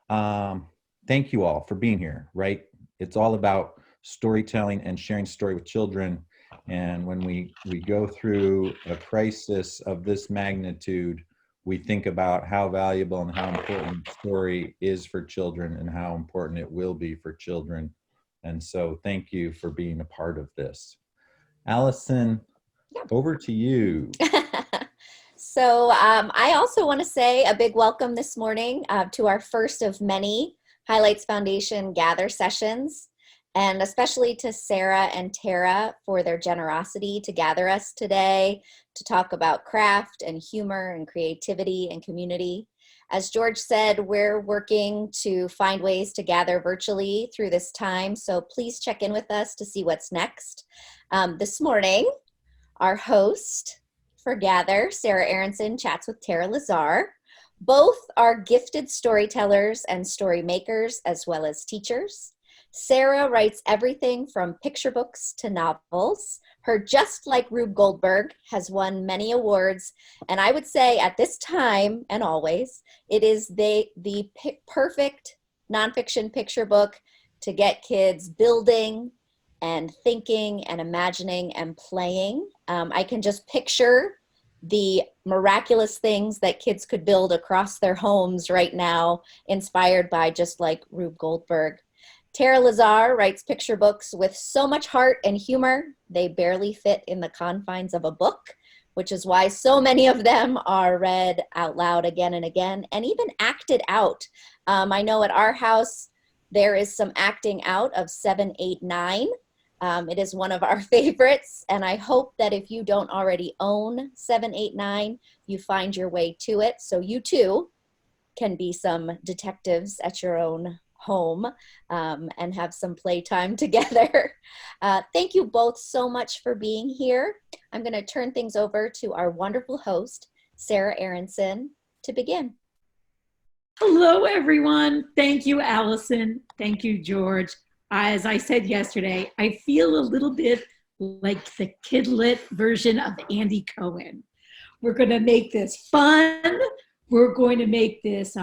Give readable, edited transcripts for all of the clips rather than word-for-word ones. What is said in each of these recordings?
Um, Thank you all for being here, right? It's all about storytelling and sharing story with children. And when we go through a crisis of this magnitude, we think about how valuable and how important story is for children and how important it will be for children. And so thank you for being a part of this. Allison, over to you. I also want to say a big welcome this morning to our first of many Highlights Foundation Gather sessions, and especially to Sarah and Tara for their generosity to gather us today to talk about craft and humor and creativity and community. As George said, we're working to find ways to gather virtually through this time, so please check in with us to see what's next. This morning, our host for Gather, Sarah Aronson, chats with Tara Lazar. Both are gifted storytellers and story makers, as well as teachers. Sarah writes everything from picture books to novels. Her Just Like Rube Goldberg has won many awards, and I would say at this time and always, it is the perfect nonfiction picture book to get kids building and thinking and imagining and playing. I can just picture the miraculous things that kids could build across their homes right now, inspired by Just Like Rube Goldberg. Tara Lazar writes picture books with so much heart and humor, they barely fit in the confines of a book, which is why so many of them are read out loud again and again, and even acted out. I know at our house, there is some acting out of 7, 8, 9. It is one of our favorites, and I hope that if you don't already own 7, 8, 9, you find your way to it, so you too can be some detectives at your own home and have some playtime together. Thank you both so much for being here. I'm going to turn things over to our wonderful host, Sarah Aronson, to begin. Hello, everyone. Thank you, Allison. Thank you, George. As I said yesterday, I feel a little bit like the kidlit version of Andy Cohen. We're going to make this fun. We're going to make this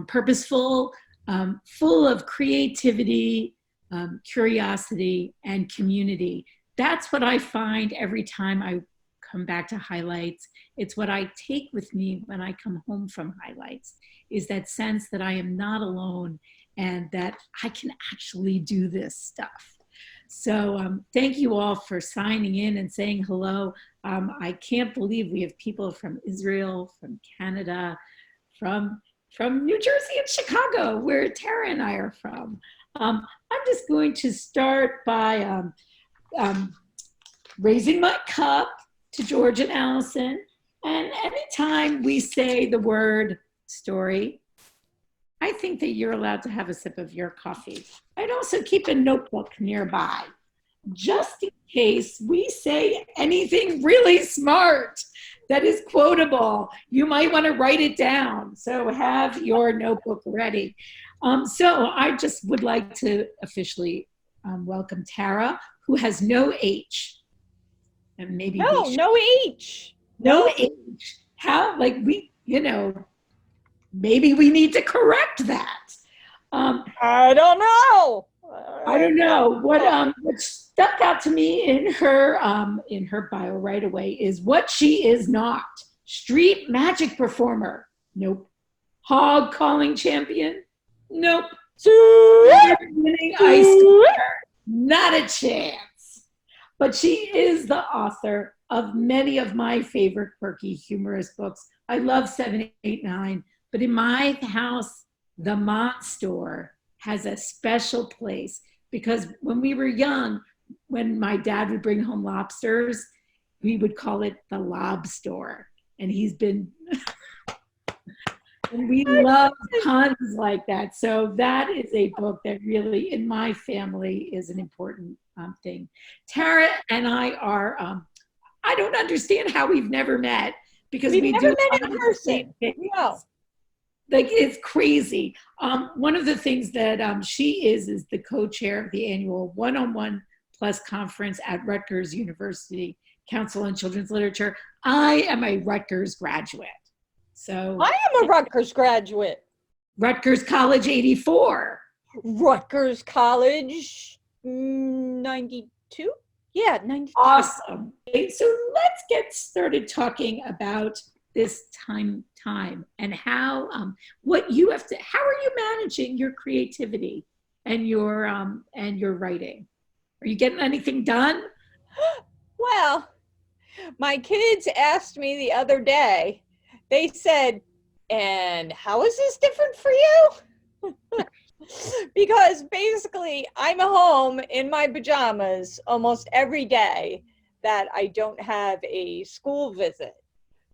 purposeful, full of creativity, curiosity, and community. That's what I find every time I come back to Highlights. It's what I take with me when I come home from Highlights, is that sense that I am not alone and that I can actually do this stuff. So thank you all for signing in and saying hello. I can't believe we have people from Israel, from Canada, from New Jersey and Chicago, where Tara and I are from. I'm just going to start by raising my cup to George and Allison. And anytime we say the word story, I think that you're allowed to have a sip of your coffee. I'd also keep a notebook nearby, just in case we say anything really smart that is quotable. You might want to write it down, so have your notebook ready. So I just would like to officially welcome Tara, who has no H. And maybe no H. No H. How, like, we, maybe we need to correct that. I don't know. I don't know. What stuck out to me in her bio right away is what she is not. Street magic performer. Nope. Hog calling champion. Nope. Winning ice skater. Not a chance. But she is the author of many of my favorite quirky, humorous books. I love 7, 8, 9. But in my house, the Mont store has a special place because when we were young, when my dad would bring home lobsters, we would call it the Lob Store. And he's been, and we love puns like that. So that is a book that really, in my family, is an important thing. Tara and I are, I don't understand how we've never met because we never do met in person. No. Like, it's crazy. One of the things that she is the co-chair of the annual One-on-One Plus conference at Rutgers University Council on Children's Literature. I am a Rutgers graduate. So I am a Rutgers graduate. Rutgers College 84. Rutgers College 92? Yeah, 92. Awesome. Okay, so let's get started talking about this time and how what you have to, how are you managing your creativity and your writing? Are you getting anything done? Well, my kids asked me the other day, they said, and how is this different for you? Because basically I'm home in my pajamas almost every day that I don't have a school visit.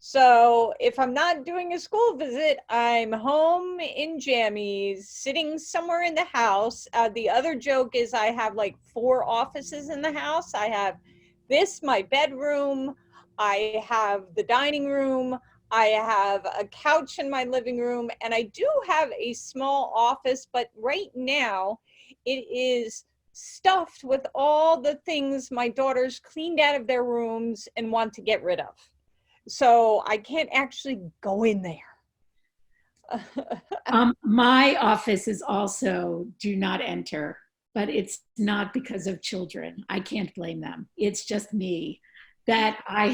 So if I'm not doing a school visit, I'm home in jammies, sitting somewhere in the house. The other joke is I have like 4 offices in the house. I have this, my bedroom. I have the dining room. I have a couch in my living room, and I do have a small office, but right now it is stuffed with all the things my daughters cleaned out of their rooms and want to get rid of. So I can't actually go in there. My office is also do not enter, but it's not because of children. I can't blame them. It's just me that I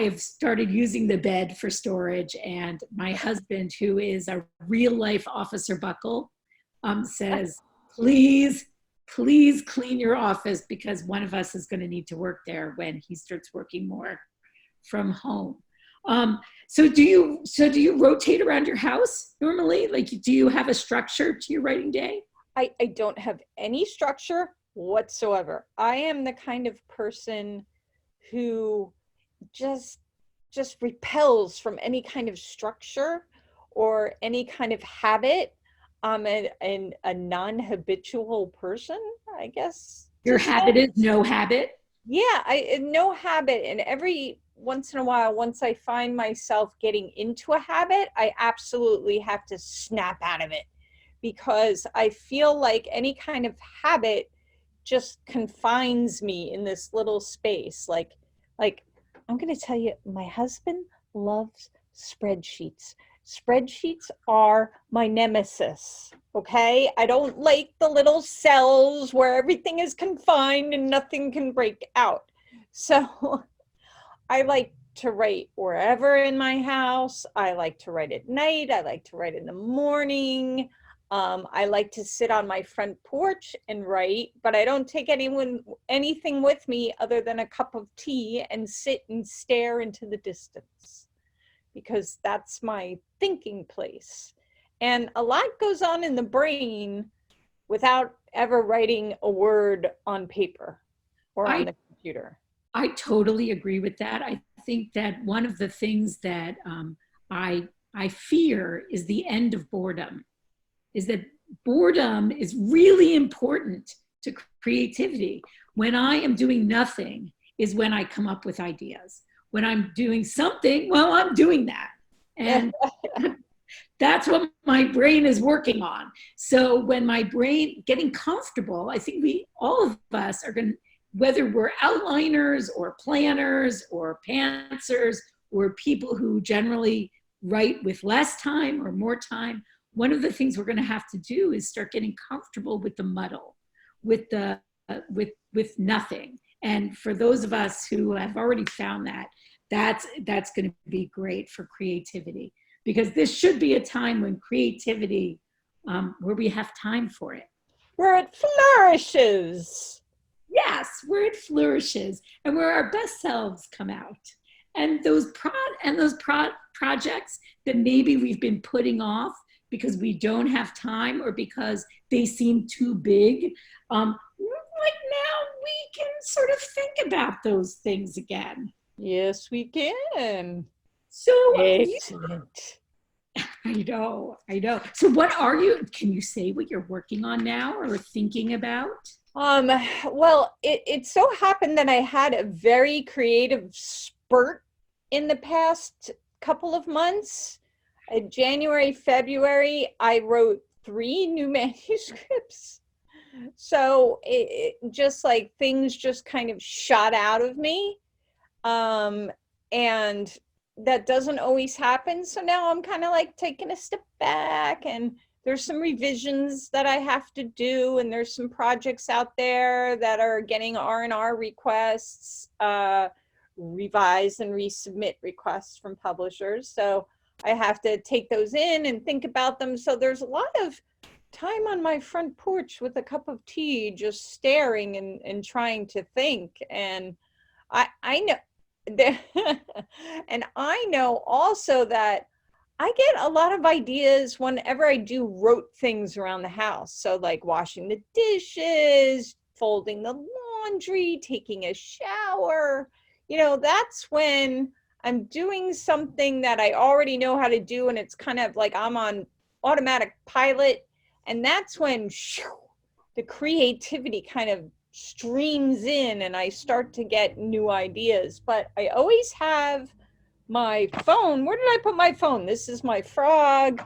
have started using the bed for storage, and my husband, who is a real life Officer Buckle, says, please clean your office because one of us is going to need to work there when he starts working more from home. So do you rotate around your house normally? Like, do you have a structure to your writing day? I don't have any structure whatsoever. I am the kind of person who just repels from any kind of structure or any kind of habit. I'm a non-habitual person, I guess. Your habit is no habit? Yeah, no habit. And every once in a while, once I find myself getting into a habit, I absolutely have to snap out of it, because I feel like any kind of habit just confines me in this little space. Like I'm going to tell you, my husband loves spreadsheets. Spreadsheets are my nemesis. Okay. I don't like the little cells where everything is confined and nothing can break out. So I like to write wherever in my house. I like to write at night. I like to write in the morning. I like to sit on my front porch and write, but I don't take anything with me other than a cup of tea and sit and stare into the distance, because that's my thinking place. And a lot goes on in the brain without ever writing a word on paper or on the computer. I totally agree with that. I think that one of the things that I fear is the end of boredom. Is that boredom is really important to creativity. When I am doing nothing is when I come up with ideas. When I'm doing something, well, I'm doing that. And that's what my brain is working on. So when my brain getting comfortable, I think all of us are going to, whether we're outliners or planners or pantsers or people who generally write with less time or more time, one of the things we're going to have to do is start getting comfortable with the muddle, with nothing. And for those of us who have already found that, that's going to be great for creativity, because this should be a time when creativity, where we have time for it. Where it flourishes. Yes, where it flourishes and where our best selves come out. And those projects that maybe we've been putting off because we don't have time or because they seem too big, like now we can sort of think about those things again. Yes, we can. So excellent. I know. So can you say what you're working on now or thinking about? Well, it so happened that I had a very creative spurt in the past couple of months. January, February, I wrote 3 new manuscripts. So it just like things just kind of shot out of me. And that doesn't always happen. So now I'm kind of like taking a step back and there's some revisions that I have to do, and there's some projects out there that are getting R&R requests, revise and resubmit requests from publishers. So I have to take those in and think about them. So there's a lot of time on my front porch with a cup of tea, just staring and trying to think. And I know and I know also that I get a lot of ideas whenever I do rote things around the house. So like washing the dishes, folding the laundry, taking a shower, that's when I'm doing something that I already know how to do. And it's kind of like I'm on automatic pilot. And that's when the creativity kind of streams in and I start to get new ideas. But I always have my phone. Where did I put my phone? This is my frog.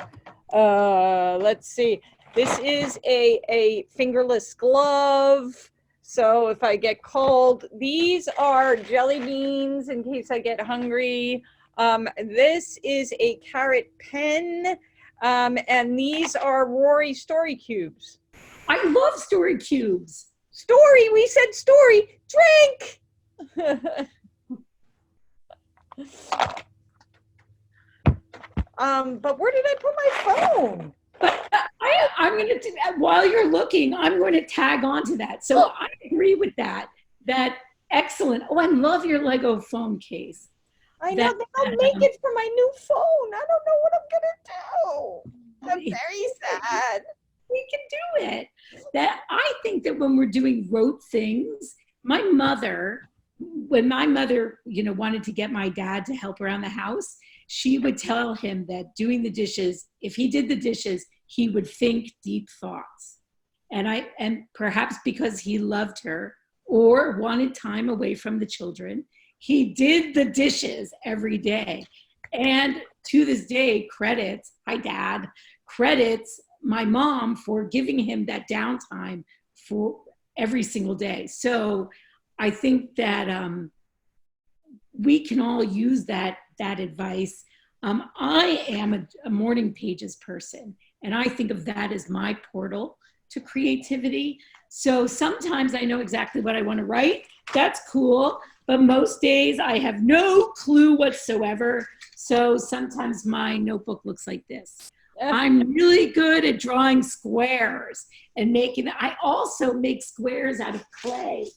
Let's see. This is a fingerless glove. So if I get cold, these are jelly beans in case I get hungry. This is a carrot pen. And these are Rory story cubes. I love story cubes. Story, we said story. Drink. But where did I put my phone? But I'm going to do that while you're looking. I'm going to tag on to that. So I agree with that. That excellent. Oh, I love your Lego phone case. I know they don't make it for my new phone. I don't know what I'm gonna do. I'm very sad. We can do it. That I think that when we're doing rote things, when my mother, wanted to get my dad to help around the house, she would tell him that doing the dishes, if he did the dishes, he would think deep thoughts. And perhaps because he loved her or wanted time away from the children, he did the dishes every day. And to this day, credits my mom for giving him that downtime for every single day. So I think that we can all use that advice. I am a morning pages person, and I think of that as my portal to creativity. So sometimes I know exactly what I want to write. That's cool. But most days I have no clue whatsoever. So sometimes my notebook looks like this. I'm really good at drawing squares and I also make squares out of clay,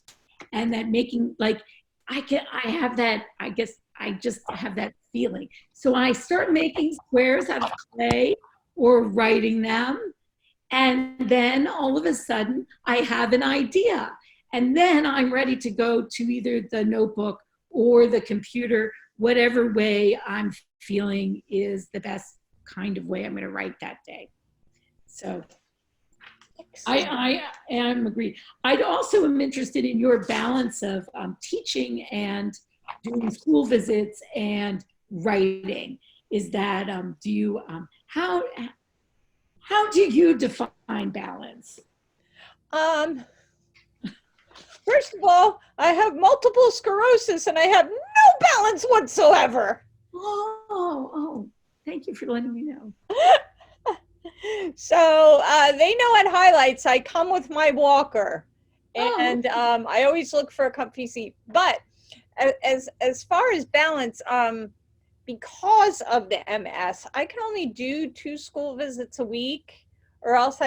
and that making I just have that feeling. So I start making squares out of clay or writing them. And then all of a sudden I have an idea. And then I'm ready to go to either the notebook or the computer, whatever way I'm feeling is the best kind of way I'm going to write that day. So I am agreed. I also am interested in your balance of teaching and doing school visits and writing. Is that, how do you define balance? First of all, I have multiple sclerosis and I have no balance whatsoever. Oh, thank you for letting me know. So they know at highlights, I come with my walker and I always look for a comfy seat. But as far as balance, because of the MS, I can only do 2 school visits a week, or else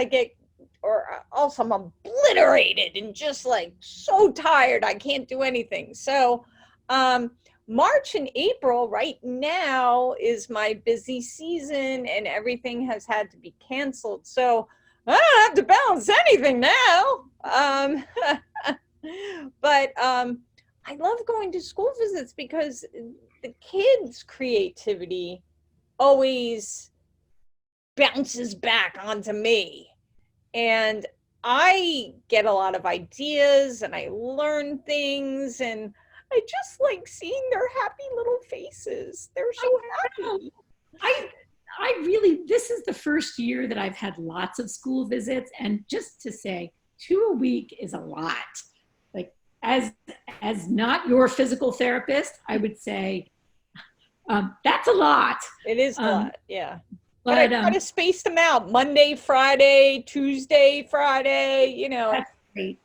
I'm obliterated and just like so tired I can't do anything. So March and April right now is my busy season and everything has had to be canceled. So I don't have to balance anything now. But I love going to school visits because the kids' creativity always bounces back onto me. And I get a lot of ideas and I learn things, and I just like seeing their happy little faces. They're so happy. I really, this is the first year that I've had lots of school visits, and just to say 2 a week is a lot. Like as not your physical therapist, I would say that's a lot. It is a lot, yeah. But I But try to space them out. Monday, Friday, Tuesday, Friday, that's great.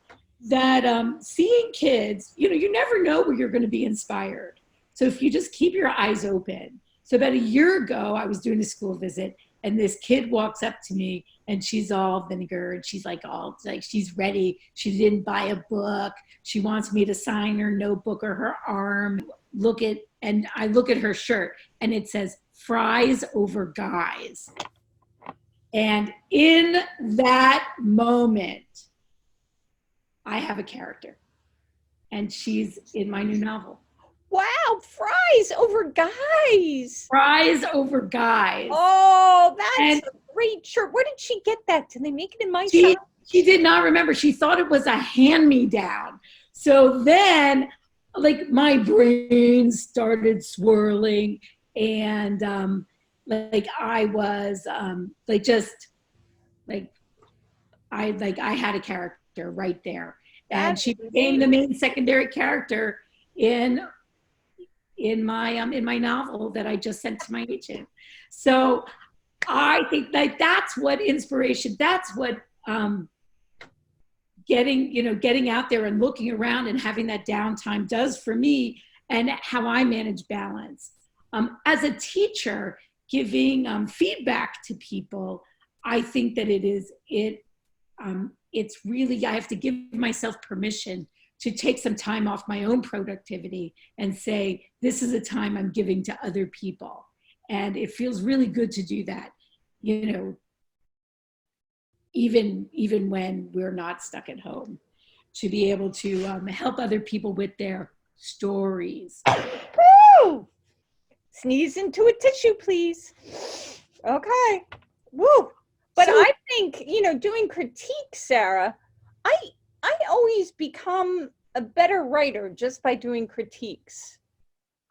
That seeing kids, you never know where you're going to be inspired. So if you just keep your eyes open. So about a year ago, I was doing a school visit, and this kid walks up to me, and she's all vinegar, and she's like she's ready. She didn't buy a book. She wants me to sign her notebook or her arm. And I look at her shirt, and it says fries over guys. And in that moment, I have a character, and she's in my new novel. Wow, fries over guys. Fries over guys. Oh, that's And a great shirt. Where did she get that? Did they make it in my she, shop? she did not remember. She thought it was a hand-me-down. So then, like, my brain started swirling, and I was I had a character right there, and That's she became the main secondary character in my novel that I just sent to my agent. So I think that's what inspiration, that's what getting out there and looking around and having that downtime does for me, and how I manage balance. As a teacher, giving feedback to people, I think that it's really, I have to give myself permission to take some time off my own productivity and say, this is a time I'm giving to other people. And it feels really good to do that, even when we're not stuck at home, to be able to help other people with their stories. Woo! Sneeze into a tissue, please. Okay. Woo! But So, I think, doing critique, Sarah, I always become a better writer just by doing critiques.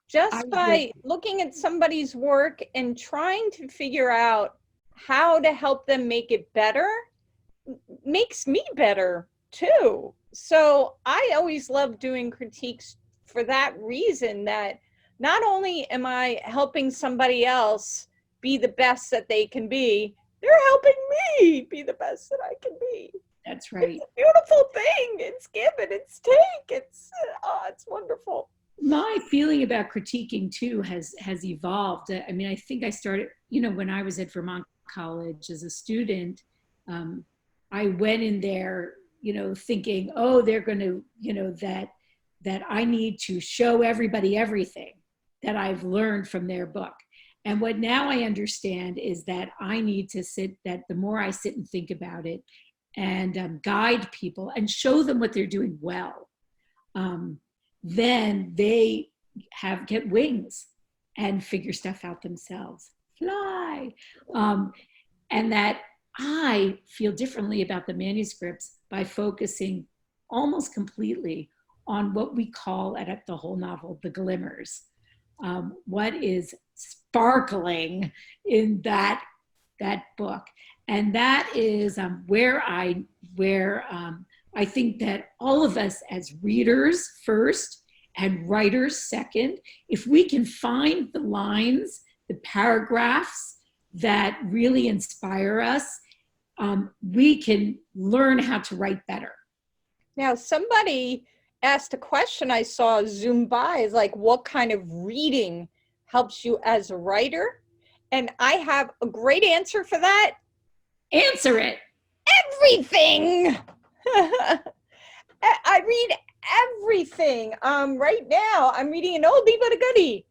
Just by looking at somebody's work and trying to figure out how to help them make it better makes me better too. So I always love doing critiques for that reason, that not only am I helping somebody else be the best that they can be, they're helping me be the best that I can be. that's right. It's a beautiful thing. It's give and it's take. It's wonderful. My feeling about critiquing too has evolved. I mean, I think I started, when I was at Vermont College as a student, I went in there, thinking, oh, they're going to, that I need to show everybody everything that I've learned from their book. And what now I understand is that I need to that the more I sit and think about it and guide people and show them what they're doing well, then they get wings and figure stuff out themselves. Fly. And that I feel differently about the manuscripts by focusing almost completely on what we call at the whole novel, the glimmers. What is sparkling in that book. And that is where I think that all of us as readers first and writers second, if we can find the lines, the paragraphs that really inspire us, we can learn how to write better. Now, somebody asked a question I saw zoom by, is like, what kind of reading helps you as a writer? And I have a great answer for that. Answer it. Everything. I read everything. Right now, I'm reading an oldie but a goodie,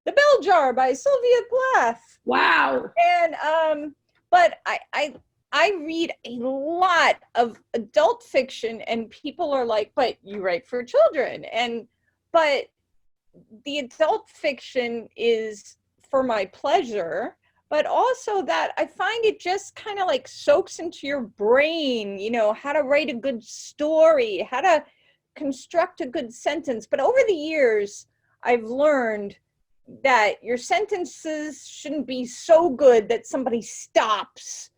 The Bell Jar by Sylvia Plath. Wow. And but I read a lot of adult fiction, and people are like, but you write for children. But the adult fiction is for my pleasure, but also that I find it just kind of like soaks into your brain, how to write a good story, how to construct a good sentence. But over the years, I've learned that your sentences shouldn't be so good that somebody stops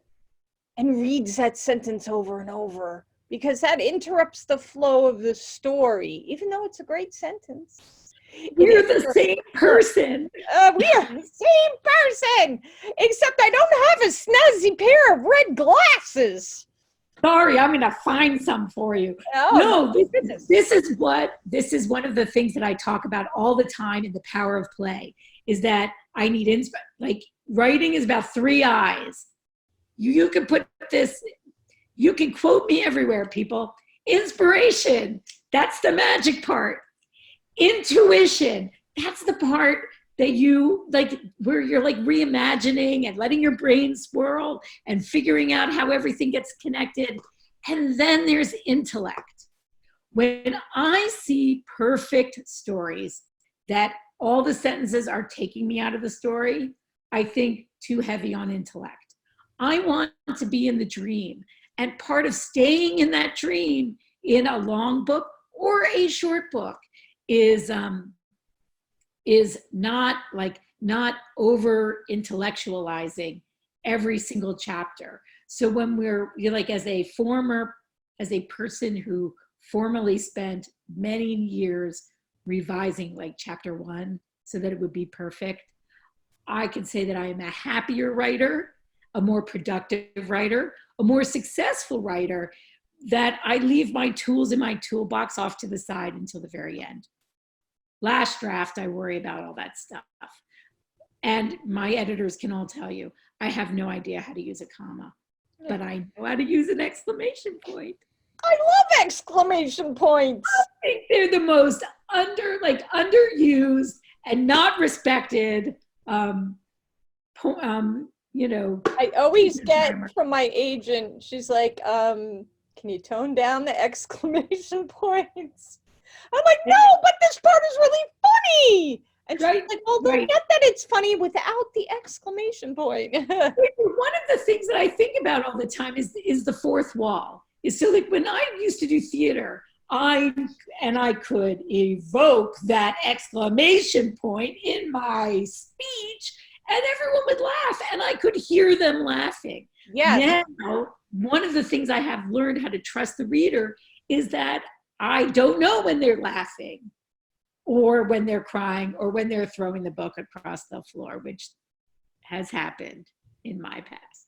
and reads that sentence over and over, because that interrupts the flow of the story, even though it's a great sentence. We're the same person. We are the same person, except I don't have a snazzy pair of red glasses. Sorry, I'm going to find some for you. Oh, No, this is one of the things that I talk about all the time in The Power of Play, is that I need like writing is about 3 eyes. You can put this, you can quote me everywhere, people. Inspiration, that's the magic part. Intuition, that's the part that you like, where you're like reimagining and letting your brain swirl and figuring out how everything gets connected. And then there's intellect. When I see perfect stories that all the sentences are taking me out of the story, I think too heavy on intellect. I want to be in the dream. And part of staying in that dream in a long book or a short book is not over intellectualizing every single chapter. So when you're like, as a person who formerly spent many years revising like chapter 1 so that it would be perfect, I can say that I am a happier writer, a more productive writer, a more successful writer, that I leave my tools in my toolbox off to the side until the very end. Last draft, I worry about all that stuff. And my editors can all tell you, I have no idea how to use a comma, but I know how to use an exclamation point. I love exclamation points. I think they're the most underused and not respected. I always get from my agent, she's like, can you tone down the exclamation points? I'm like, no, but this part is really funny. And she's like, well, they'll get that it's funny without the exclamation point. One of the things that I think about all the time is the fourth wall. Is so like when I used to do theater, I could evoke that exclamation point in my speech and everyone would laugh and I could hear them laughing. Yeah. Now, one of the things I have learned how to trust the reader is that I don't know when they're laughing or when they're crying or when they're throwing the book across the floor, which has happened in my past.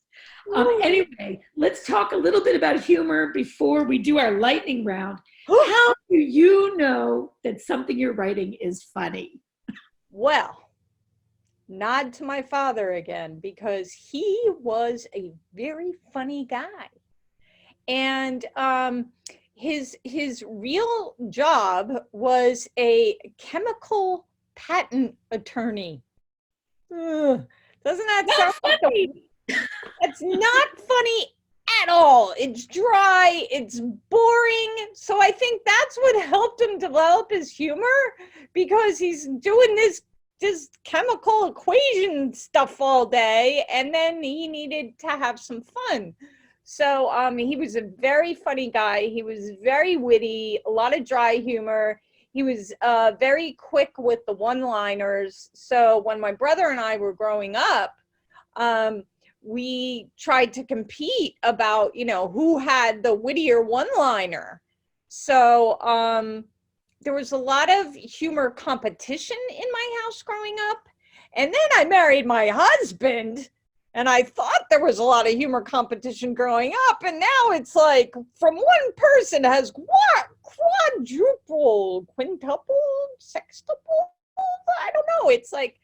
Anyway, let's talk a little bit about humor before we do our lightning round. How do you know that something you're writing is funny? Well, nod to my father again, because he was a very funny guy. And his real job was a chemical patent attorney. Ugh, doesn't that sound funny? It's not funny at all. It's dry, it's boring. So I think that's what helped him develop his humor, because he's doing this chemical equation stuff all day, and then he needed to have some fun. So he was a very funny guy. He was very witty, a lot of dry humor. He was very quick with the one-liners. So when my brother and I were growing up, we tried to compete about, who had the wittier one-liner. So there was a lot of humor competition in my house growing up. And then I married my husband, and I thought there was a lot of humor competition growing up. And now it's like from one person has quadruple, quintuple, sextuple. I don't know. It's like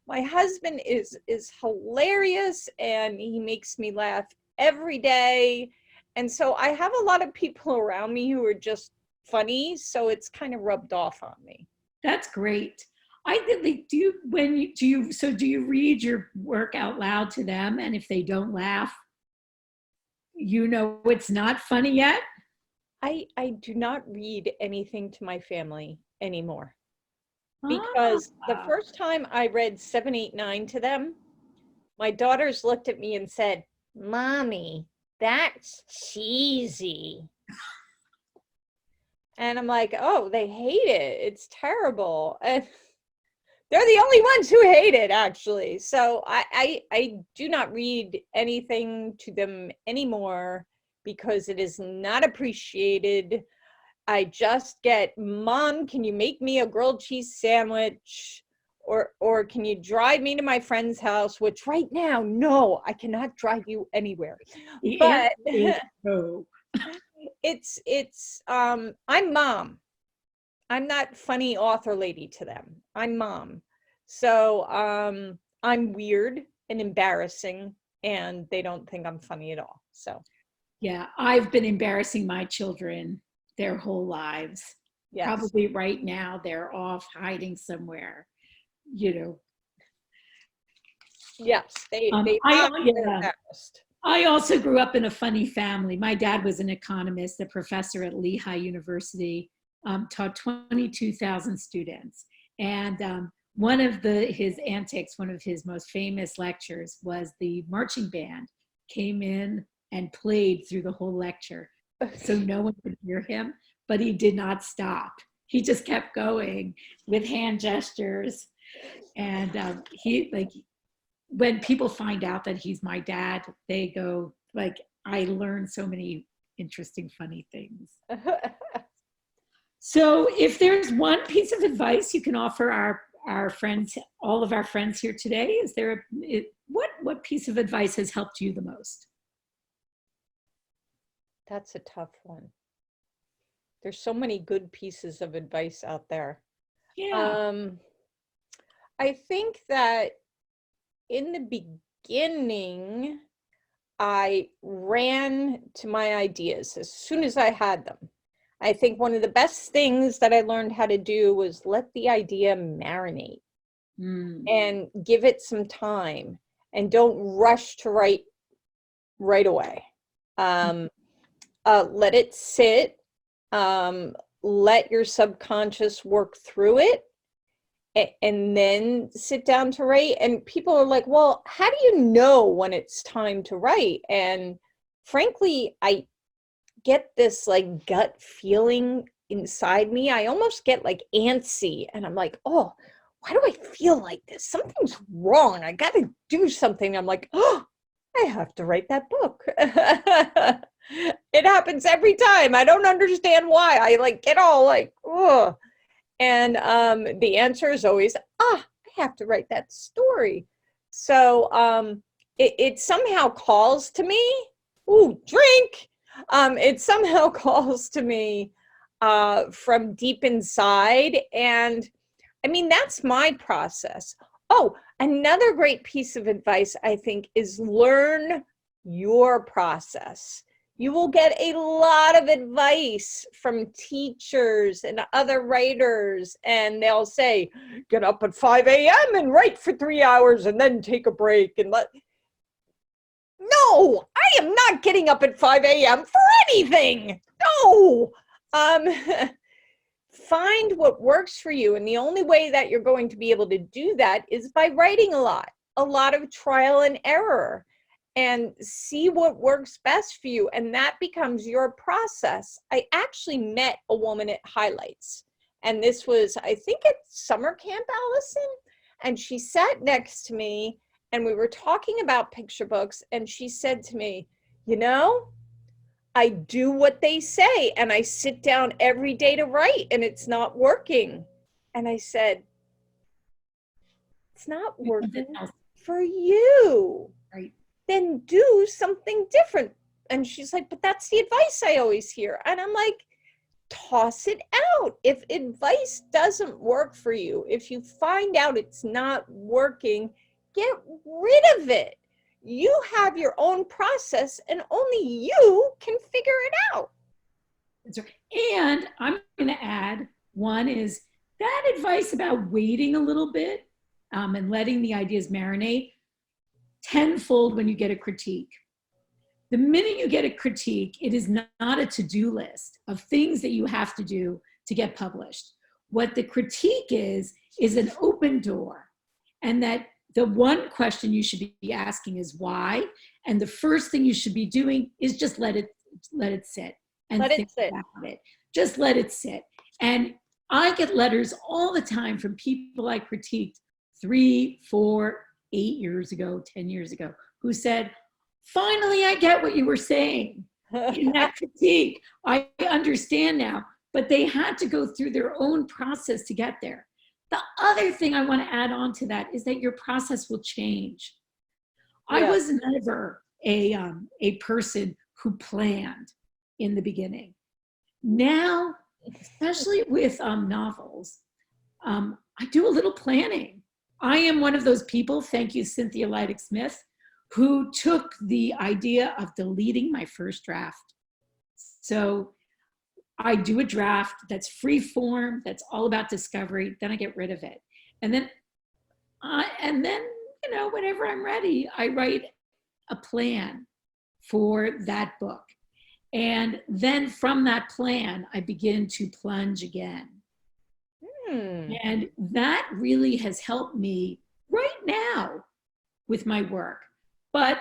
my husband is hilarious, and he makes me laugh every day. And so I have a lot of people around me who are just funny, so it's kind of rubbed off on me. That's great. I think they do. Do you read your work out loud to them, and if they don't laugh, it's not funny yet? I do not read anything to my family anymore, because the first time I read 7, 8, 9 to them, my daughters looked at me and said, "Mommy, that's cheesy." And I'm like, oh, they hate it. It's terrible. And they're the only ones who hate it, actually. So I do not read anything to them anymore, because it is not appreciated. I just get, Mom, can you make me a grilled cheese sandwich? Or can you drive me to my friend's house? Which right now, no, I cannot drive you anywhere. The But answer is no. I'm Mom. I'm not funny author lady to them. I'm Mom. So I'm weird and embarrassing, and they don't think I'm funny at all. So Yeah, I've been embarrassing my children their whole lives. yes. Probably right now they're off hiding somewhere, you know. Yes, they I, probably are yeah. embarrassed. I also grew up in a funny family. My dad was an economist, a professor at Lehigh University, taught 22,000 students. And one of his antics, one of his most famous lectures was the marching band came in and played through the whole lecture. So no one could hear him, but he did not stop. He just kept going with hand gestures. And when people find out that he's my dad, they go like, I learned so many interesting, funny things. So if there's one piece of advice you can offer our friends, all of our friends here today, is there what piece of advice has helped you the most? That's a tough one. There's so many good pieces of advice out there. Yeah. I think that in the beginning, I ran to my ideas as soon as I had them. I think one of the best things that I learned how to do was let the idea marinate and give it some time, and don't rush to write right away. Let it sit, let your subconscious work through it, and then sit down to write. And people are like, well, how do you know when it's time to write? And frankly, I get this like gut feeling inside me. I almost get like antsy, and I'm like, oh, why do I feel like this? Something's wrong. I got to do something. I'm like, oh, I have to write that book. It happens every time. I don't understand why. I like get all like, oh. And the answer is always, I have to write that story. So it somehow calls to me. Ooh, drink. It somehow calls to me from deep inside. And I mean, that's my process. Oh, another great piece of advice, I think, is learn your process. You will get a lot of advice from teachers and other writers, and they'll say, get up at 5 a.m. and write for 3 hours and then take a break. And no, I am not getting up at 5 a.m. for anything. No. Find what works for you. And the only way that you're going to be able to do that is by writing a lot of trial and error, and see what works best for you. And that becomes your process. I actually met a woman at Highlights, and this was, I think, at summer camp, Allison. And she sat next to me, and we were talking about picture books. And she said to me, you know, I do what they say, and I sit down every day to write, and it's not working. And I said, it's not working for you. Right. Then do something different. And she's like, but that's the advice I always hear. And I'm like, toss it out. If advice doesn't work for you, if you find out it's not working, get rid of it. You have your own process, and only you can figure it out. That's right. And I'm going to add, one is that advice about waiting a little bit and letting the ideas marinate, tenfold when you get a critique. The minute you get a critique, it is not a to-do list of things that you have to do to get published. What the critique is an open door, and that the one question you should be asking is why, and the first thing you should be doing is just let it sit and think about it. Just let it sit. And I get letters all the time from people I critiqued 3, 4, 8 years ago, 10 years ago, who said, finally, I get what you were saying in that critique. I understand now. but they had to go through their own process to get there. The other thing I want to add on to that is that your process will change. I Yeah. was never a person who planned in the beginning. Now, especially with novels, I do a little planning. I am one of those people, thank you, Cynthia Leidig-Smith, who took the idea of deleting my first draft. So I do a draft that's free form, that's all about discovery, then I get rid of it. And then, you know, whenever I'm ready, I write a plan for that book. And then from that plan, I begin to plunge again. And that really has helped me right now with my work. But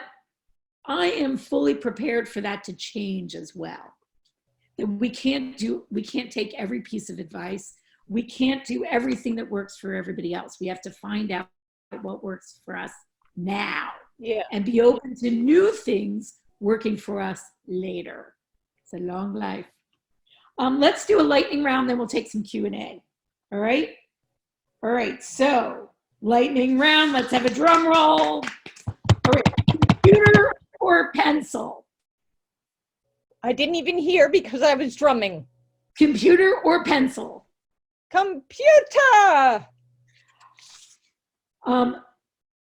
I am fully prepared for that to change as well. We can't take every piece of advice. We can't do everything that works for everybody else. We have to find out what works for us now. Yeah. And be open to new things working for us later. It's a long life. Let's do a lightning round, then we'll take some Q&A. All right? All right, so lightning round, let's have a drum roll. All right, computer or pencil? I didn't even hear because I was drumming. Computer or pencil? Computer!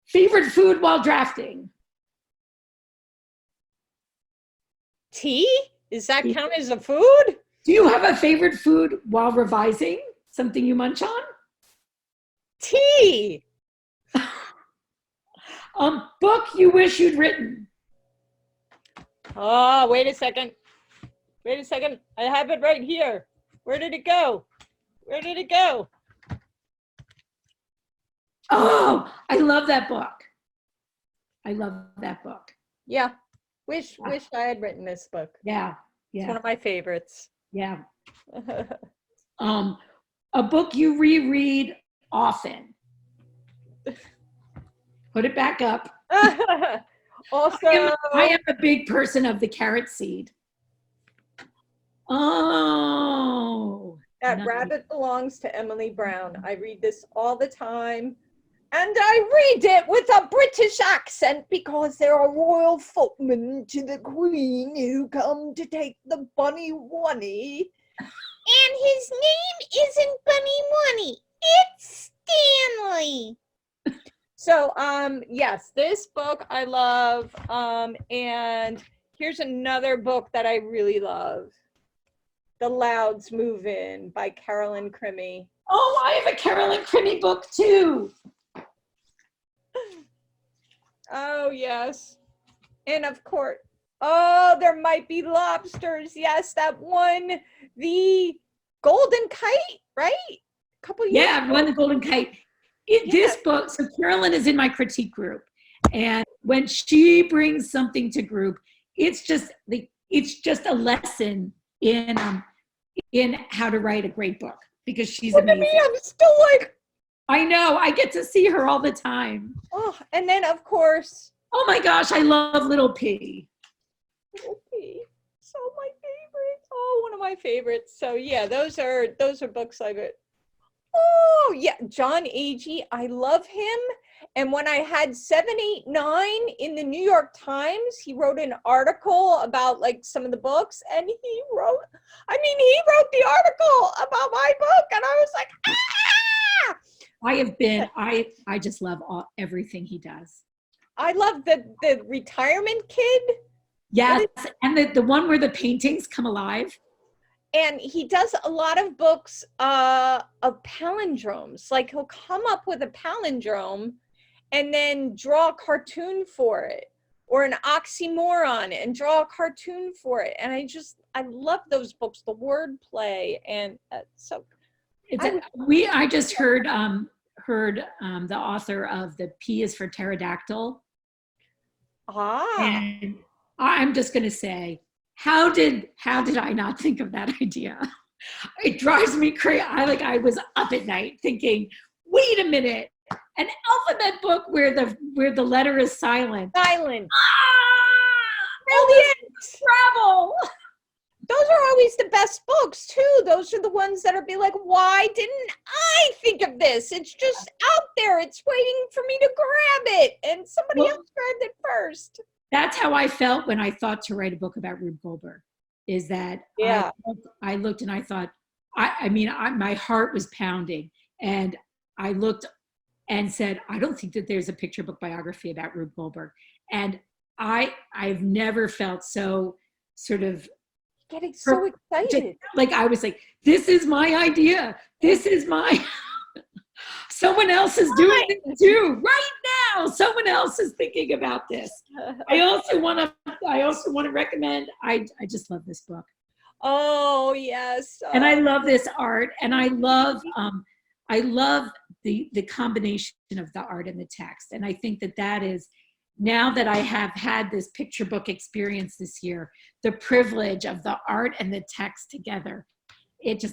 Favorite food while drafting? Tea? Does that count as a food? Do you have a favorite food while revising? Something you munch on? Tea! Book you wish you'd written? Oh, wait a second. Wait a second. I have it right here. Where did it go? Where did it go? Oh, I love that book. I love that book. Yeah. Wish I had written this book. Yeah, It's one yeah, of my favorites. yeah. A book you reread often? Put it back up. Also, I am a big person of the carrot seed. Oh. That nice. Rabbit Belongs to Emily Brown. I read this all the time. And I read it with a British accent because there are royal footmen to the Queen who come to take the bunny wunny. And his name isn't Bunny Wunny. It's Stanley. So, yes, this book I love. And here's another book that I really love. The Louds Move In by Carolyn Crimmy. Oh, I have a Carolyn Crimmy book too. Oh, yes. And of course, oh, There Might Be Lobsters. Yes, that won the Golden Kite, right? A couple years Yeah, I've won the Golden Kite. This book, so Carolyn is in my critique group. And when she brings something to group, it's just a lesson in how to write a great book because she's Look at amazing. me, I'm still like, I know, I get to see her all the time. oh, and then of course, Oh my gosh, I love Little P. okay, so my favorite. Oh, one of my favorites. So yeah, those are books I read. Oh yeah, John Agee, I love him. And when I had 789 in the New York Times, he wrote an article about like some of the books, and he wrote the article about my book, and I was like, ah! I just love everything he does. I love the retirement kid. Yes, and the one where the paintings come alive. And he does a lot of books of palindromes. Like he'll come up with a palindrome and then draw a cartoon for it, or an oxymoron and draw a cartoon for it. And I love those books, the wordplay, and so. I just heard the author of The P is for Pterodactyl. And I'm just going to say, how did I not think of that idea? It drives me crazy. I was up at night thinking, wait a minute, an alphabet book where the letter is silent. Silent. Brilliant! Travel. Those are always always the best books too. Those are the ones that'll be like, why didn't I think of this? It's just out there. It's waiting for me to grab it. And somebody else grabbed it first. That's how I felt when I thought to write a book about Rube Goldberg, is that I looked and I thought, my heart was pounding, and I looked and said, I don't think that there's a picture book biography about Rube Goldberg. And I've never felt so sort of getting so excited. Like I was like, this is my idea. This is my, someone else is doing it too. Right now, someone else is thinking about this. I also want to recommend, I just love this book. Oh, yes. And I love this art. And I love the combination of the art and the text. And I think that is, now that I have had this picture book experience this year, the privilege of the art and the text together, it's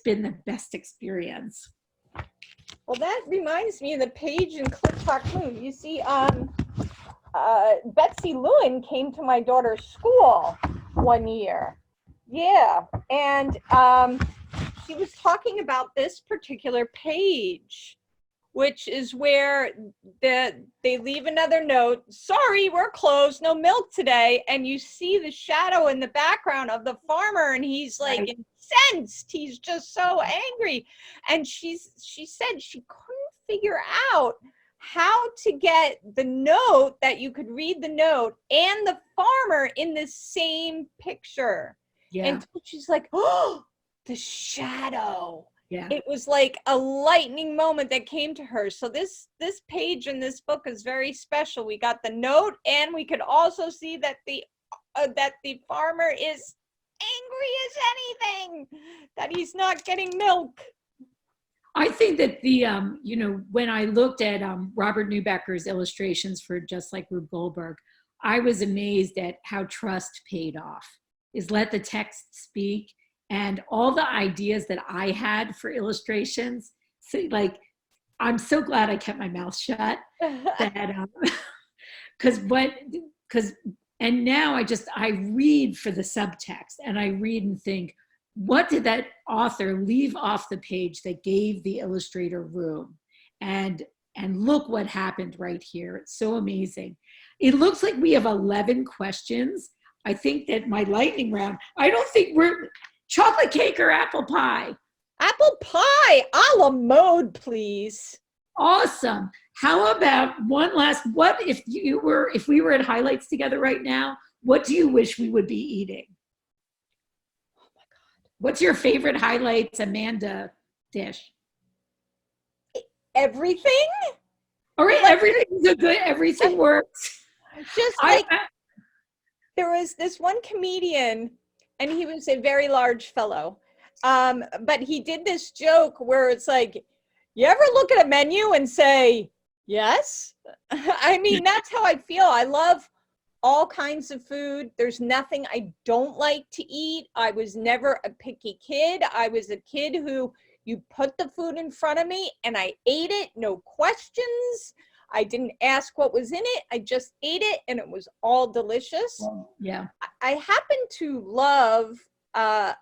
been the best experience. Well, that reminds me of the page in Click Clock Moon. You see, Betsy Lewin came to my daughter's school one year. Yeah, and she was talking about this particular page, which is where they leave another note. Sorry, we're closed. No milk today. And you see the shadow in the background of the farmer, and he's like incensed. He's just so angry. And she said she couldn't figure out how to get the note, that you could read the note and the farmer in the same picture. Yeah. And she's like, oh, the shadow. Yeah. It was like a lightning moment that came to her. So this page in this book is very special. We got the note, and we could also see that the farmer is angry as anything, that he's not getting milk. I think that when I looked at Robert Neubecker's illustrations for Just Like Rube Goldberg, I was amazed at how trust paid off. Is let the text speak. And all the ideas that I had for illustrations, I'm so glad I kept my mouth shut. And now I read for the subtext, and I read and think, what did that author leave off the page that gave the illustrator room? And look what happened right here. It's so amazing. It looks like we have 11 questions. I think that my lightning round, I don't think we're... Chocolate cake or apple pie? Apple pie, a la mode, please. Awesome. How about one last, if we were at Highlights together right now, what do you wish we would be eating? Oh my God. What's your favorite Highlights Amanda dish? Everything? All right, everything works. Just there was this one comedian, and he was a very large fellow. But he did this joke where it's like, you ever look at a menu and say, yes? I mean, that's how I feel. I love all kinds of food. There's nothing I don't like to eat. I was never a picky kid. I was a kid who, you put the food in front of me and I ate it, no questions. I didn't ask what was in it. I just ate it, and it was all delicious. Yeah. I happen to love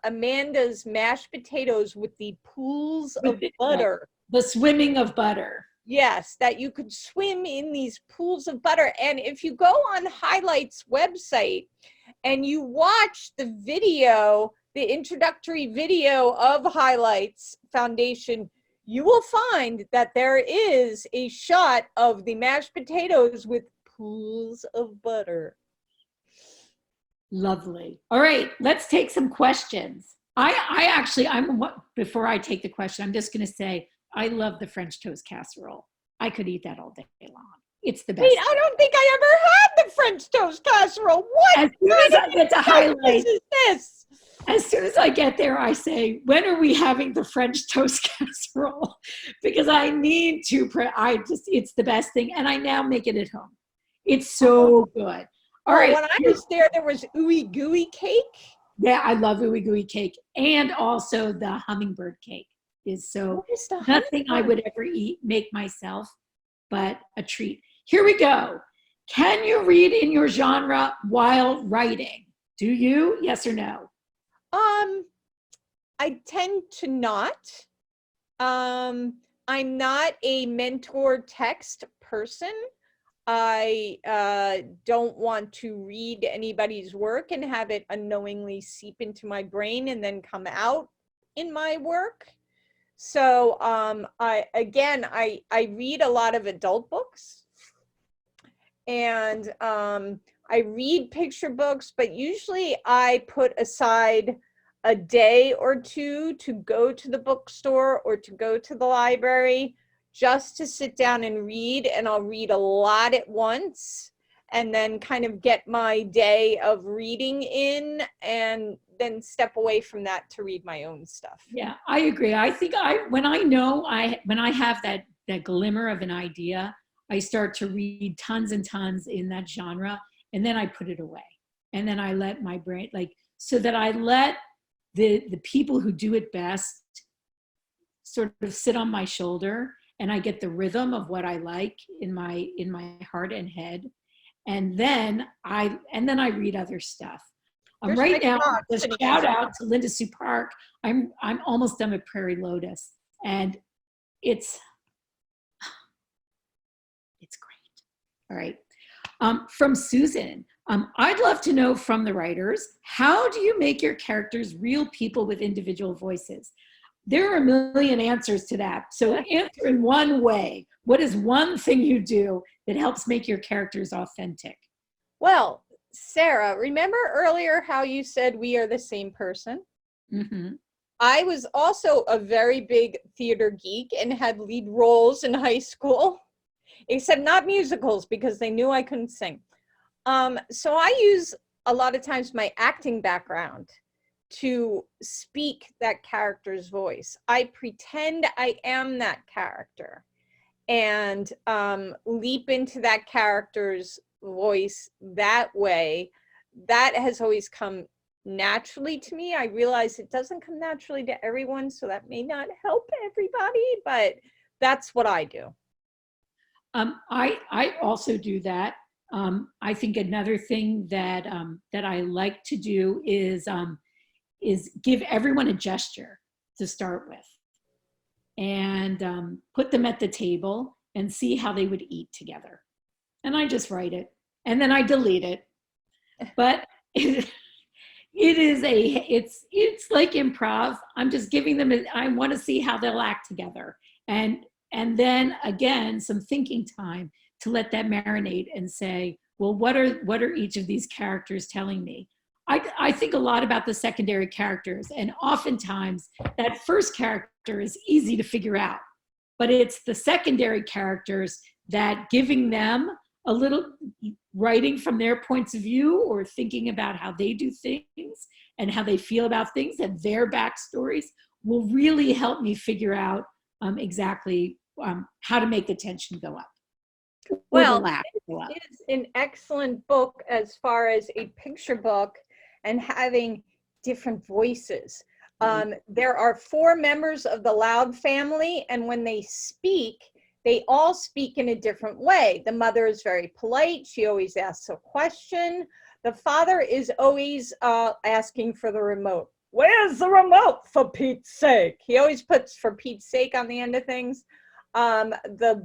Amanda's mashed potatoes with the pools of butter. The swimming of butter. Yes, that you could swim in these pools of butter. And if you go on Highlights website and you watch the video, the introductory video of Highlights Foundation, you will find that there is a shot of the mashed potatoes with pools of butter. Lovely. All right, let's take some questions. Before I take the question, I'm just going to say, I love the French toast casserole. I could eat that all day long. It's the best. Wait, I don't think I ever had the French toast casserole. What? As soon as I get to Highlights, is this? As soon as I get there, I say, when are we having the French toast casserole? Because I need to, it's the best thing. And I now make it at home. It's so good. All right. When I was there was ooey gooey cake. Yeah, I love ooey gooey cake. And also the hummingbird cake is so, nothing I would ever make myself, but a treat. Here we go. Can you read in your genre while writing? Do you? Yes or no? I tend to not. I'm not a mentor text person. I don't want to read anybody's work and have it unknowingly seep into my brain and then come out in my work. So I read a lot of adult books, and I read picture books, but usually I put aside a day or two to go to the bookstore or to go to the library just to sit down and read, and I'll read a lot at once and then kind of get my day of reading in and then step away from that to read my own stuff. Yeah, I agree. I think when I have that glimmer of an idea, I start to read tons and tons in that genre, and then I put it away. And then I let my brain, so that I let the people who do it best sort of sit on my shoulder, and I get the rhythm of what I like in my heart and head. And then I read other stuff. Right now, a shout out to Linda Sue Park. I'm almost done with Prairie Lotus, and it's great. All right. From Susan, I'd love to know from the writers, how do you make your characters real people with individual voices? There are a million answers to that. So answer in one way. What is one thing you do that helps make your characters authentic? Well, Sarah, remember earlier how you said we are the same person? Mm-hmm. I was also a very big theater geek and had lead roles in high school, except not musicals because they knew I couldn't sing. So I use a lot of times my acting background to speak that character's voice. I pretend I am that character and leap into that character's voice that way. That has always come naturally to me. I realize it doesn't come naturally to everyone, so that may not help everybody, but that's what I do. I also do that. I think another thing that I like to do is give everyone a gesture to start with, and put them at the table and see how they would eat together. And I just write it, and then I delete it. But it's like improv. I'm just giving them. I want to see how they'll act together, and then again some thinking time to let that marinate and say, well, what are each of these characters telling me? I think a lot about the secondary characters, and oftentimes that first character is easy to figure out, but it's the secondary characters that giving them a little writing from their points of view or thinking about how they do things and how they feel about things and their backstories will really help me figure out exactly how to make the tension go up. Well, it is an excellent book as far as a picture book and having different voices. There are 4 members of the Loud family, and when they speak, they all speak in a different way. The mother is very polite. She always asks a question. The father is always asking for the remote. Where's the remote, for Pete's sake? He always puts "for Pete's sake" on the end of things. The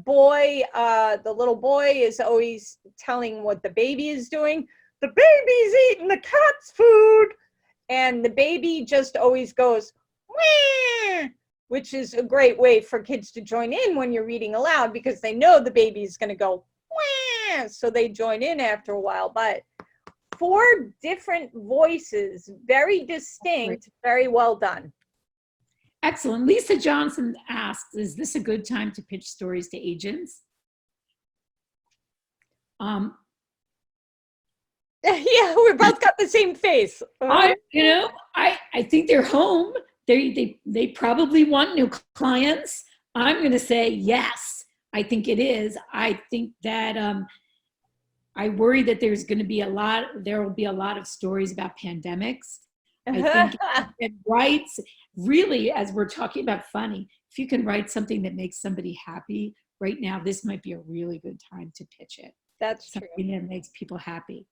little boy is always telling what the baby is doing. The baby's eating the cat's food. And the baby just always goes, "Wah!" Which is a great way for kids to join in when you're reading aloud, because they know the baby's going to go, "Wah!" So they join in after a while. But 4 different voices, very distinct, very well done. Excellent. Lisa Johnson asks, is this a good time to pitch stories to agents? Yeah, we both got the same face. I think they're home. They probably want new clients. I'm going to say yes. I think it is. I think that I worry that there will be a lot of stories about pandemics. I think it writes, really, as we're talking about funny, if you can write something that makes somebody happy right now, this might be a really good time to pitch it. That's something true. that makes people happy.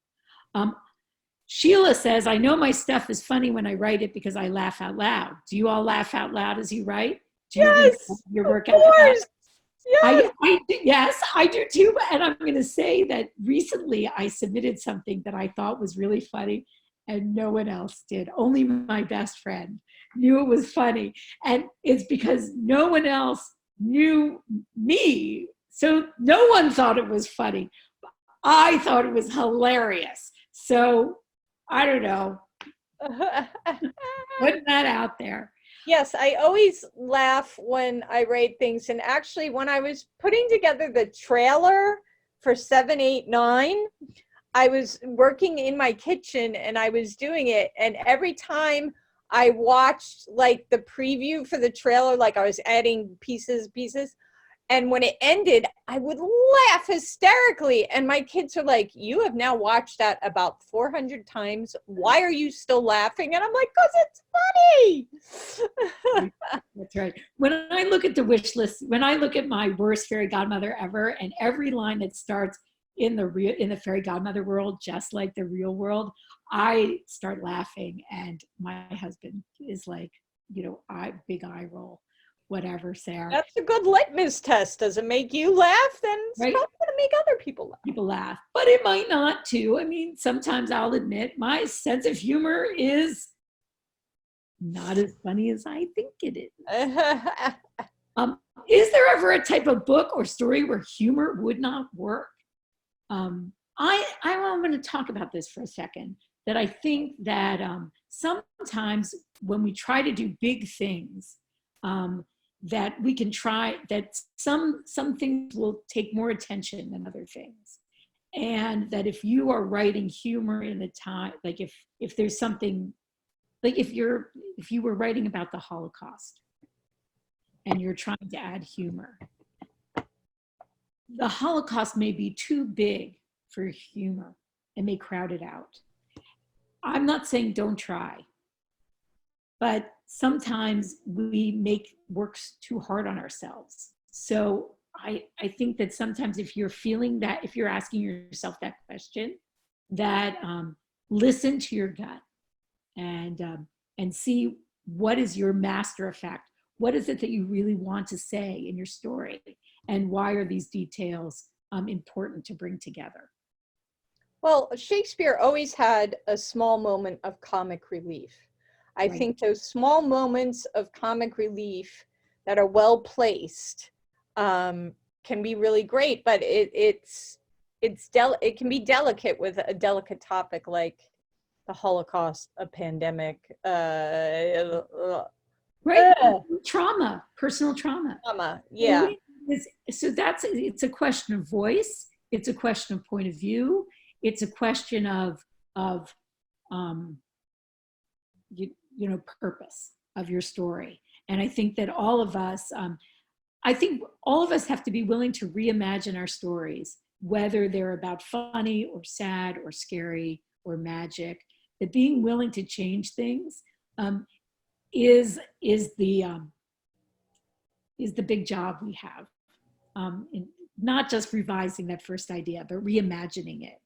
Sheila says, I know my stuff is funny when I write it because I laugh out loud. Do you all laugh out loud as you write? Do you read Yes, your of work out loud? course. Yes. Yes, I do too. And I'm going to say that recently I submitted something that I thought was really funny and no one else did. Only my best friend knew it was funny. And it's because no one else knew me. So no one thought it was funny. I thought it was hilarious. So I don't know, putting that out there. Yes, I always laugh when I write things. And actually, when I was putting together the trailer for 789, I was working in my kitchen and I was doing it. And every time I watched like the preview for the trailer, like I was adding pieces. And when it ended, I would laugh hysterically. And my kids are like, you have now watched that about 400 times. Why are you still laughing? And I'm like, because it's funny. That's right. When I look at the wish list, when I look at my worst fairy godmother ever, and every line that starts in the fairy godmother world, just like the real world, I start laughing. And my husband is like, big eye roll. Whatever, Sarah. That's a good litmus test. Does it make you laugh? Then it's Right. probably going to make other people laugh. People laugh, but it might not too. I mean, sometimes I'll admit my sense of humor is not as funny as I think it is. Is there ever a type of book or story where humor would not work? I'm going to talk about this for a second, that I think that sometimes when we try to do big things, that we can try, that some things will take more attention than other things. And that if you are writing humor in a time, like if there's something, like if you were writing about the Holocaust and you're trying to add humor, the Holocaust may be too big for humor and may crowd it out. I'm not saying don't try, but sometimes we make works too hard on ourselves. So I think that sometimes if you're feeling that, if you're asking yourself that question, that listen to your gut and see what is your master effect. What is it that you really want to say in your story? And why are these details important to bring together? Well, Shakespeare always had a small moment of comic relief. I Right. think those small moments of comic relief that are well placed can be really great, but it can be delicate with a delicate topic like the Holocaust, a pandemic, Right, trauma, personal trauma. yeah. So it's a question of voice. It's a question of point of view. It's a question of purpose of your story. And I think that all of us have to be willing to reimagine our stories, whether they're about funny or sad or scary or magic. That being willing to change things is the big job we have. In not just revising that first idea, but reimagining it.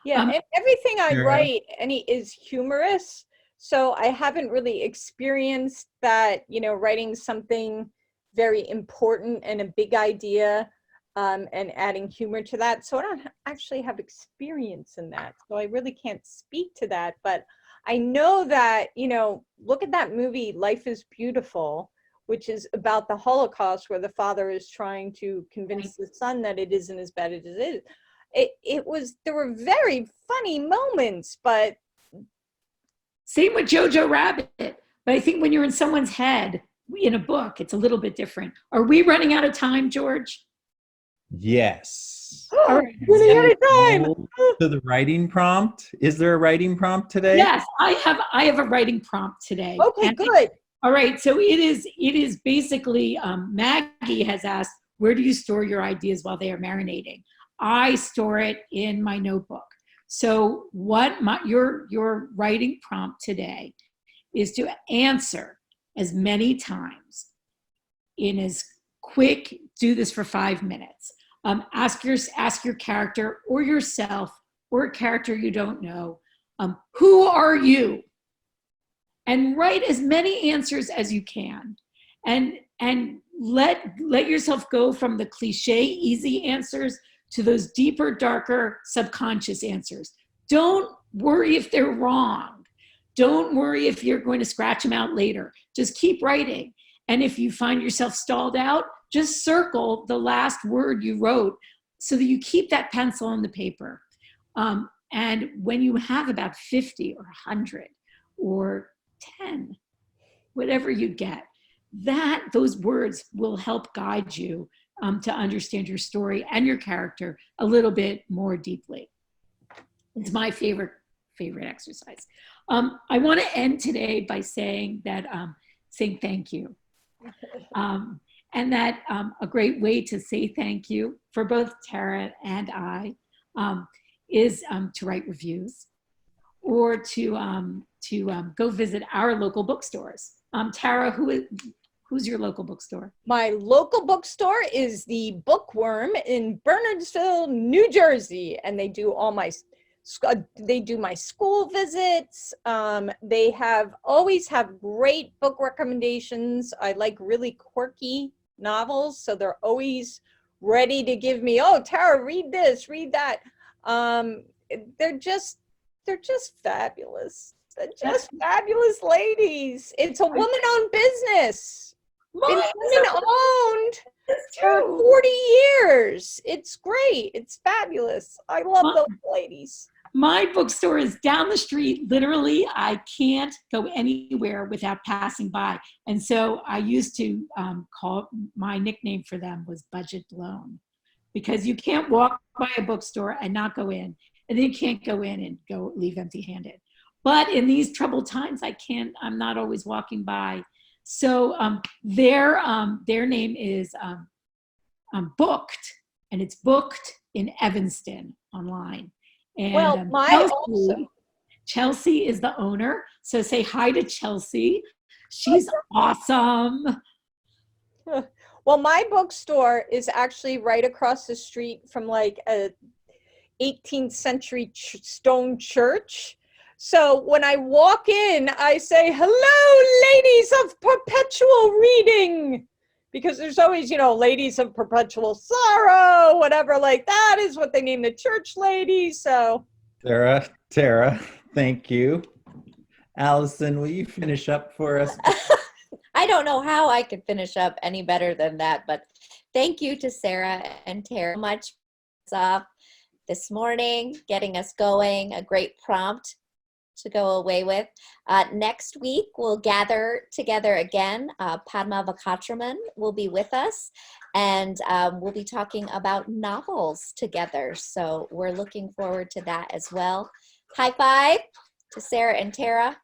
Yeah, and everything I Sarah? write is humorous. So I haven't really experienced that, writing something very important and a big idea and adding humor to that. So I don't actually have experience in that. So I really can't speak to that. But I know that, look at that movie, Life is Beautiful, which is about the Holocaust, where the father is trying to convince the son that it isn't as bad as it is. There were very funny moments, but same with Jojo Rabbit. But I think when you're in someone's head in a book, it's a little bit different. Are we running out of time, George? Yes. All right. running out of time. To the writing prompt. Is there a writing prompt today? Yes, I have a writing prompt today. Okay, good. All right, so it is basically Maggie has asked, where do you store your ideas while they are marinating? I store it in my notebook. So your writing prompt today is to answer as many times in as quick, do this for 5 minutes. Ask your character or yourself or a character you don't know, Who are you? And write as many answers as you can. And let yourself go from the cliche easy answers to those deeper, darker, subconscious answers. Don't worry if they're wrong. Don't worry if you're going to scratch them out later. Just keep writing. And if you find yourself stalled out, just circle the last word you wrote so that you keep that pencil on the paper. And when you have about 50 or 100 or 10, whatever you get, those words will help guide you to understand your story and your character a little bit more deeply. It's my favorite exercise. I want to end today by saying thank you. And that a great way to say thank you for both Tara and I is to write reviews or to go visit our local bookstores. Tara, who's your local bookstore? My local bookstore is the Bookworm in Bernardsville, New Jersey, and they do all my my school visits. They always have great book recommendations. I like really quirky novels, so they're always ready to give me, oh, Tara, read this, read that. They're just fabulous. They're just fabulous ladies. It's a woman-owned business. Been women-owned for 40 years. It's great. It's fabulous. I love those ladies. My bookstore is down the street. Literally, I can't go anywhere without passing by. And so I used to call, my nickname for them was Budget Blown, because you can't walk by a bookstore and not go in, and then you can't go in and leave empty-handed. But in these troubled times, I'm not always walking by. So their name is Booked, and it's Booked in Evanston online. And well, Chelsea is the owner. So say hi to Chelsea. She's awesome. Well, my bookstore is actually right across the street from like a 18th century stone church. So when I walk in, I say, hello, ladies of perpetual reading. Because there's always, ladies of perpetual sorrow, whatever, like that is what they name the church ladies. So Tara, thank you. Allison, will you finish up for us? I don't know how I could finish up any better than that, but thank you to Sarah and Tara so much for this morning, getting us going, a great prompt to go away with. Next week, we'll gather together again. Padma Vakatraman will be with us, and we'll be talking about novels together. So we're looking forward to that as well. High five to Sarah and Tara.